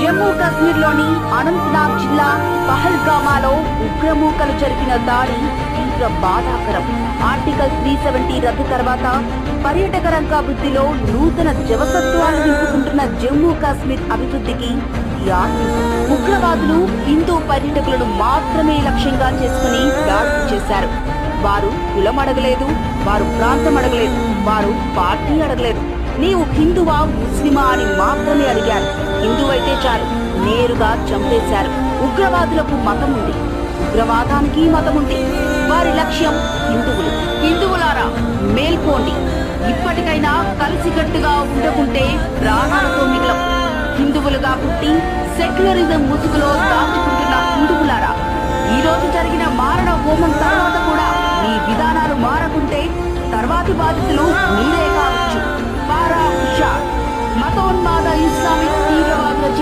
జమ్మూ కాశ్మీర్లోని అనంతనాగ్ జిల్లా పహల్గామాలో ఉగ్రమూకలు జరిపిన దాడి తీవ్ర బాధాకరం. ఆర్టికల్ 370 రద్దు తర్వాత పర్యాటక రంగ అభివృద్ధిలో నూతన జవసత్వాలు నింపుకుంటున్న జమ్మూ కాశ్మీర్ అభివృద్ధికి ఉగ్రవాదులు హిందూ పర్యాటకులను మాత్రమే లక్ష్యంగా చేసుకుని దాడులు చేశారు. వారు కులం అడగలేదు, వారు ప్రాంతం అడగలేదు, వారు పార్టీ అడగలేదు. నీవు హిందువా ముస్లిమా అని మాత్రమే అడిగారు. హిందువైతే చాలు, నేరుగా చంపేశారు. ఉగ్రవాదులకు మతం ఉంది, ఉగ్రవాదానికి మతం ఉంది. వారి లక్ష్యం హిందువులు. హిందువులారా మేల్కోండి. ఇప్పటికైనా కలిసికట్టుగా ఉండకుంటే ప్రాణాలతో మిగలం. హిందువులుగా పుట్టి సెక్యులరిజం ముసుగులో దాచుకుంటున్న హిందువులారా, ఈ రోజు జరిగిన మారణ హోమం తర్వాత కూడా మీ విధానాలు మారకుంటే తర్వాతి బాధితులు మీరే